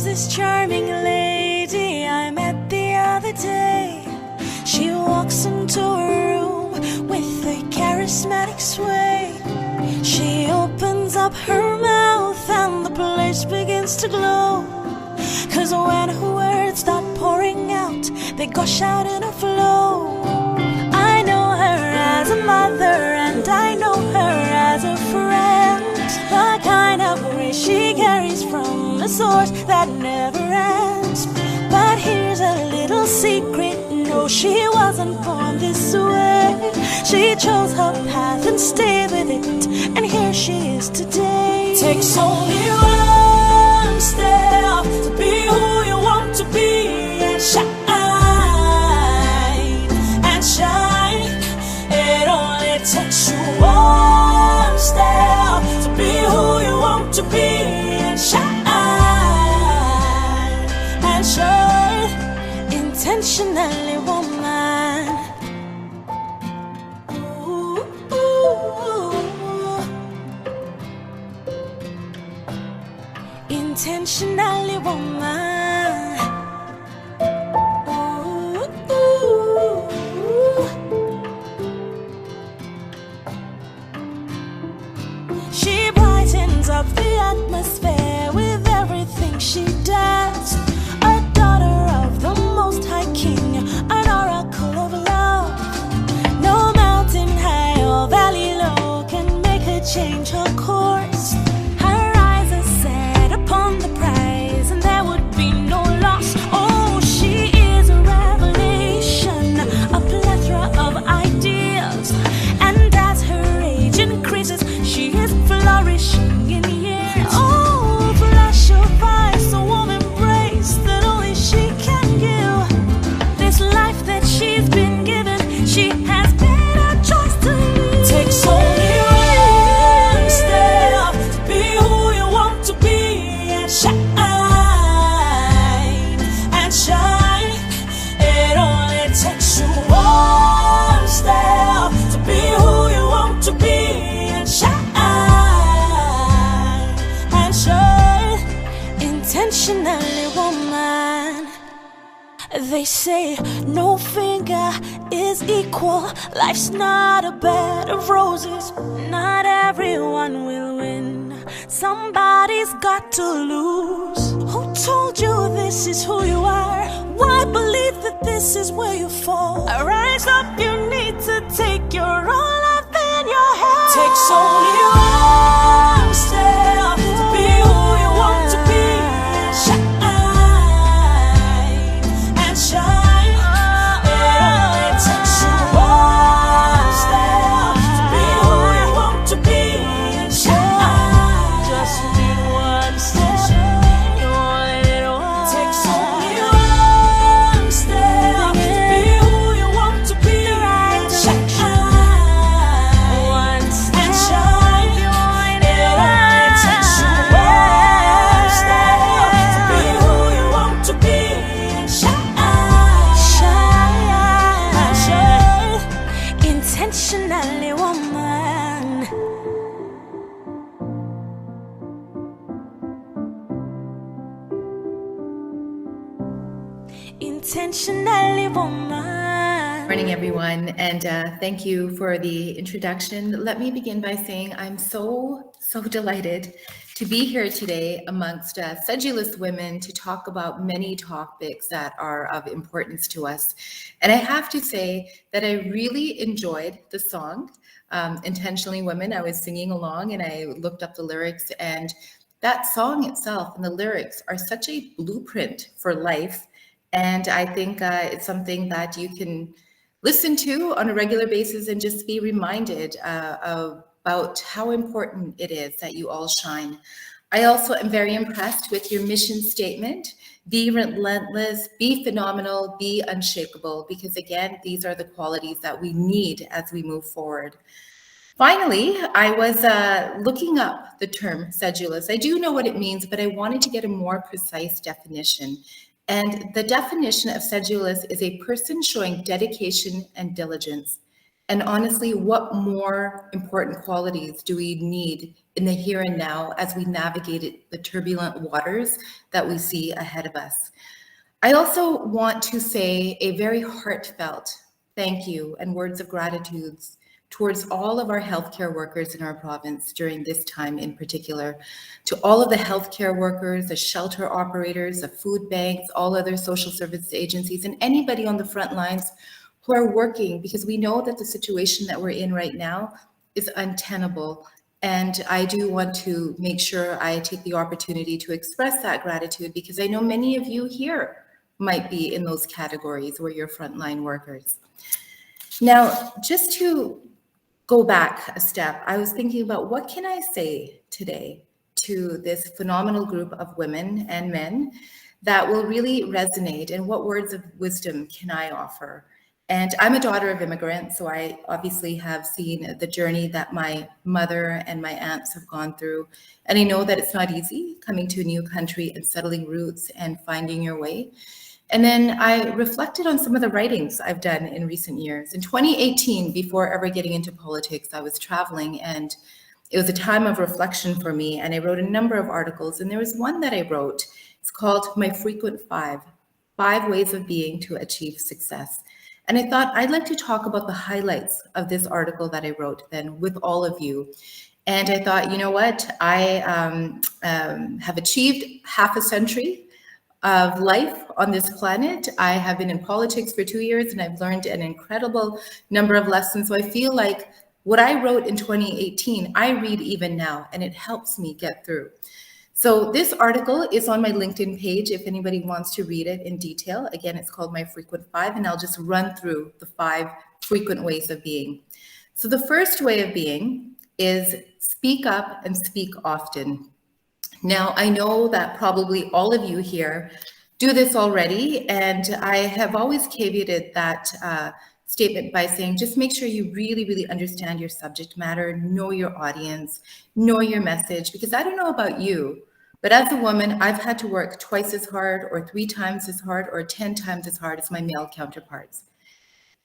There's this charming lady I met the other day. She walks into a room with a charismatic sway. She opens up her mouth and the place begins to glow. 'Cause when her words start pouring out, they gush out in a flow. I know her as a mother and I know her as a friend. The kind of grace she carries from a source that never ends. But here's a little secret, no, she wasn't born this way. She chose her path and stayed with it, and here she is today. Takes only one step to be who you want to be, and shine, and shine. It only takes you one step to be who you want to be, and shine, and shine. Intentionally woman. Ooh, ooh. Intentionally woman. Ooh, ooh. She brightens up the atmosphere with everything she does. A daughter of the Most High King, an oracle of love. No mountain high or valley low can make her change her course. Her eyes are set upon the prize, and there would be no loss. Oh, she is a revelation, a plethora of ideas. And as her age increases, she is flourishing in years. Oh, flash of eyes, a warm embrace that only she can give. This life that she's been given, she has made a choice to live. Takes only one step to be who you want to be, and shine, and shine. It only takes you one step to be who you want to be, and shine, and shine. Intentionally woman. They say no finger is equal. Life's not a bed of roses. Not everyone will win. Somebody's got to lose. Who told you this is who you are? Why believe that this is where you fall? Rise up, you need to take your own life in your hands. Takes only one step to be who you want to be, and shine, and shine. It only takes you one step to be who you want to be, and shine. Just need one step. You only need one. Takes only one step to be who you want to be, and shine. One step. And shine. You only need one. It only takes you one step to be who you want to be, and shine. Shine, and shine. Intentionally woman. Intentionally woman. Morning, everyone, and thank you for the introduction. Let me begin by saying I'm so delighted to be here today amongst sedulous women to talk about many topics that are of importance to us. And I have to say that I really enjoyed the song, Intentionally Women. I was singing along and I looked up the lyrics, and that song itself and the lyrics are such a blueprint for life. And I think it's something that you can listen to on a regular basis and just be reminded about how important it is that you all shine. I also am very impressed with your mission statement: be relentless, be phenomenal, be unshakable, because again, these are the qualities that we need as we move forward. Finally, I was looking up the term sedulous. I do know what it means, but I wanted to get a more precise definition. And the definition of sedulous is a person showing dedication and diligence. And honestly, what more important qualities do we need in the here and now as we navigate the turbulent waters that we see ahead of us? I also want to say a very heartfelt thank you and words of gratitude towards all of our healthcare workers in our province during this time in particular, to all of the healthcare workers, the shelter operators, the food banks, all other social service agencies, and anybody on the front lines who are working, because we know that the situation that we're in right now is untenable. And I do want to make sure I take the opportunity to express that gratitude, because I know many of you here might be in those categories where you're frontline workers. Now, just to go back a step, I was thinking about what can I say today to this phenomenal group of women and men that will really resonate, and what words of wisdom can I offer? And I'm a daughter of immigrants, so I obviously have seen the journey that my mother and my aunts have gone through. And I know that it's not easy coming to a new country and settling roots and finding your way. And then I reflected on some of the writings I've done in recent years. In 2018, before ever getting into politics, I was traveling, and it was a time of reflection for me. And I wrote a number of articles, and there was one that I wrote. It's called My Frequent Five Ways of Being to Achieve Success. And I thought I'd like to talk about the highlights of this article that I wrote then with all of you. And I thought, you know what? I have achieved half a century of life on this planet. I have been in politics for 2 years, and I've learned an incredible number of lessons. So I feel like what I wrote in 2018, I read even now, and it helps me get through. So this article is on my LinkedIn page if anybody wants to read it in detail. Again, it's called My Frequent Five, and I'll just run through the 5 frequent ways of being. So the first way of being is speak up and speak often. Now, I know that probably all of you here do this already, and I have always caveated that statement by saying, just make sure you really, really understand your subject matter, know your audience, know your message, because I don't know about you, but as a woman, I've had to work twice as hard or 3 times as hard or 10 times as hard as my male counterparts.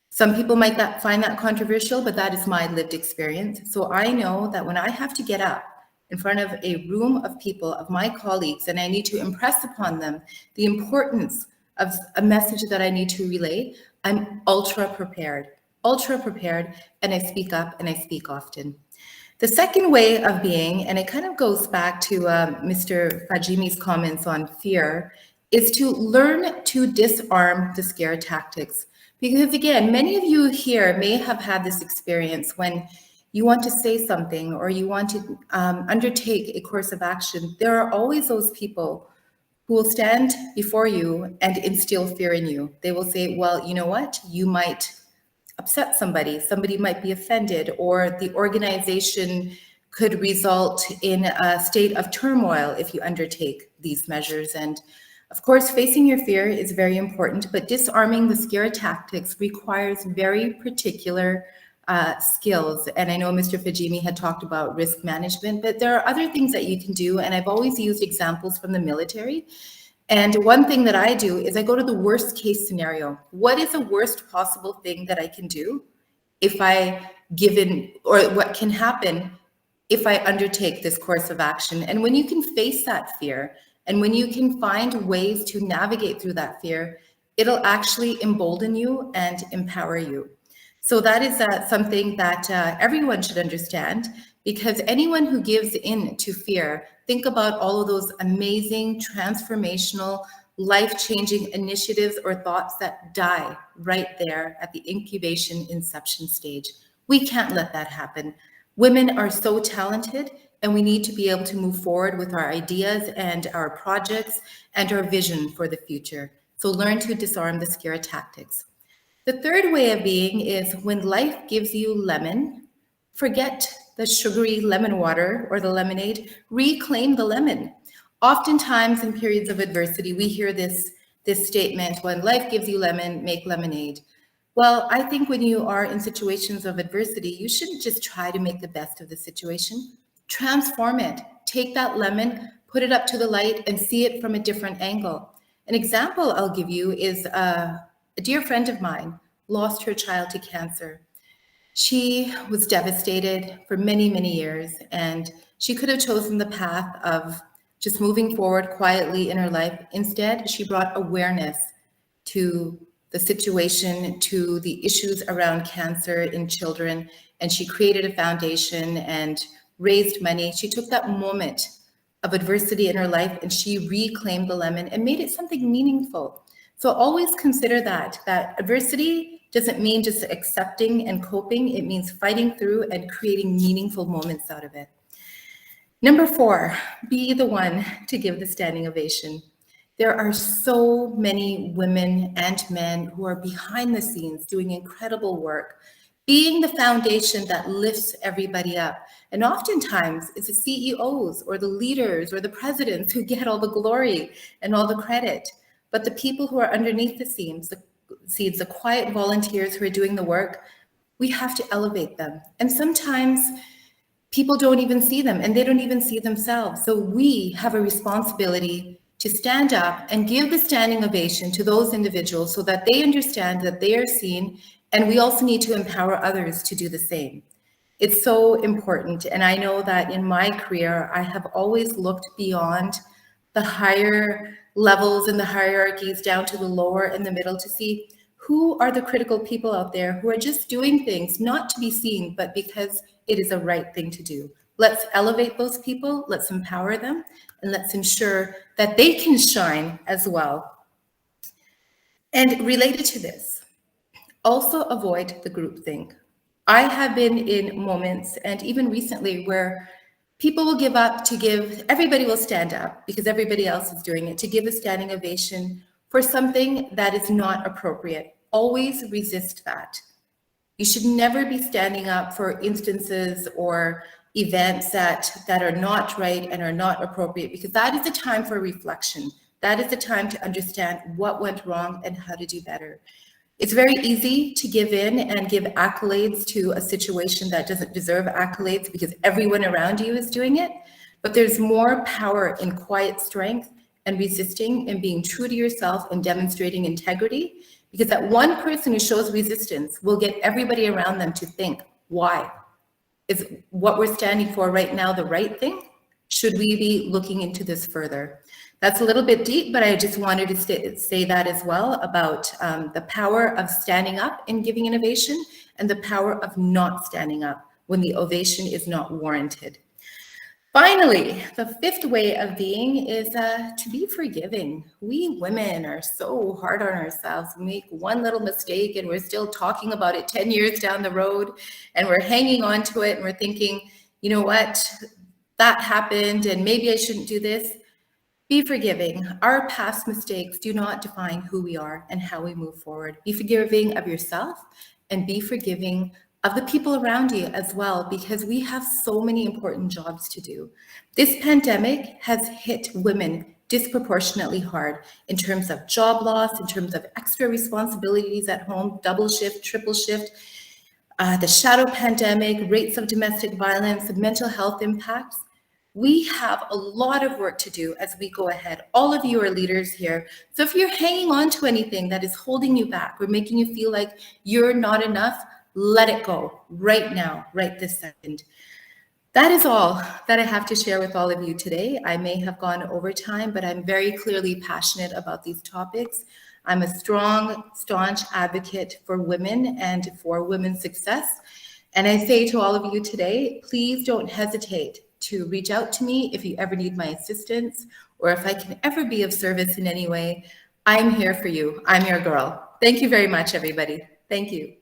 Some people might find that controversial, but that is my lived experience. So I know that when I have to get up in front of a room of people, of my colleagues, and I need to impress upon them the importance of a message that I need to relay, I'm ultra prepared, and I speak up and I speak often. The second way of being, and it kind of goes back to Mr. Fajimi's comments on fear, is to learn to disarm the scare tactics. Because again, many of you here may have had this experience when you want to say something or you want to undertake a course of action. There are always those people who will stand before you and instill fear in you. They will say, well, you know what? You might upset somebody might be offended, or the organization could result in a state of turmoil if you undertake these measures. And of course, facing your fear is very important, but disarming the scare tactics requires very particular skills. And I know Mr. Fajimi had talked about risk management, but there are other things that you can do. And I've always used examples from the military. And one thing that I do is I go to the worst case scenario. What is the worst possible thing that I can do if I give in, or what can happen if I undertake this course of action? And when you can face that fear, and when you can find ways to navigate through that fear, it'll actually embolden you and empower you. So that is something that everyone should understand, because anyone who gives in to fear, think about all of those amazing, transformational, life-changing initiatives or thoughts that die right there at the incubation inception stage. We can't let that happen. Women are so talented, and we need to be able to move forward with our ideas and our projects and our vision for the future. So learn to disarm the scare tactics. The third way of being is when life gives you lemon, forget the sugary lemon water or the lemonade, reclaim the lemon. Oftentimes in periods of adversity, we hear this statement, when life gives you lemon, make lemonade. Well, I think when you are in situations of adversity, you shouldn't just try to make the best of the situation. Transform it. Take that lemon, put it up to the light, and see it from a different angle. An example I'll give you is a dear friend of mine lost her child to cancer. She was devastated for many, many years, and she could have chosen the path of just moving forward quietly in her life. Instead, she brought awareness to the situation, to the issues around cancer in children, and she created a foundation and raised money. She took that moment of adversity in her life and she reclaimed the lemon and made it something meaningful. So always consider that adversity doesn't mean just accepting and coping. It means fighting through and creating meaningful moments out of it. Number 4, be the one to give the standing ovation. There are so many women and men who are behind the scenes doing incredible work, being the foundation that lifts everybody up. And oftentimes it's the CEOs or the leaders or the presidents who get all the glory and all the credit. But the people who are underneath the scenes, the quiet volunteers who are doing the work, we have to elevate them. And sometimes people don't even see them and they don't even see themselves. So we have a responsibility to stand up and give the standing ovation to those individuals so that they understand that they are seen, and we also need to empower others to do the same. It's so important. And I know that in my career, I have always looked beyond the higher levels and the hierarchies down to the lower and the middle to see who are the critical people out there who are just doing things not to be seen, but because it is a right thing to do. Let's elevate those people, let's empower them, and let's ensure that they can shine as well. And related to this, also avoid the groupthink. I have been in moments, and even recently, where people will give up to give, everybody will stand up because everybody else is doing it, to give a standing ovation for something that is not appropriate. Always resist that. You should never be standing up for instances or events that are not right and are not appropriate, because that is a time for reflection. That is the time to understand what went wrong and how to do better. It's very easy to give in and give accolades to a situation that doesn't deserve accolades because everyone around you is doing it. But there's more power in quiet strength and resisting and being true to yourself and demonstrating integrity, because that one person who shows resistance will get everybody around them to think, why? Is what we're standing for right now the right thing? Should we be looking into this further? That's a little bit deep, but I just wanted to say that as well about the power of standing up and giving an ovation and the power of not standing up when the ovation is not warranted. Finally, the 5th way of being is to be forgiving. We women are so hard on ourselves. We make one little mistake and we're still talking about it 10 years down the road, and we're hanging on to it and we're thinking, you know what, that happened and maybe I shouldn't do this. Be forgiving. Our past mistakes do not define who we are and how we move forward. Be forgiving of yourself and be forgiving of the people around you as well, because we have so many important jobs to do. This pandemic has hit women disproportionately hard in terms of job loss, in terms of extra responsibilities at home, double shift, triple shift, the shadow pandemic, rates of domestic violence, mental health impacts. We have a lot of work to do as we go ahead. All of you are leaders here. So if you're hanging on to anything that is holding you back or making you feel like you're not enough, let it go right now, right this second. That is all that I have to share with all of you today. I may have gone over time, but I'm very clearly passionate about these topics. I'm a strong, staunch advocate for women and for women's success. And I say to all of you today, please don't hesitate to reach out to me if you ever need my assistance, or if I can ever be of service in any way. I'm here for you. I'm your girl. Thank you very much, everybody. Thank you.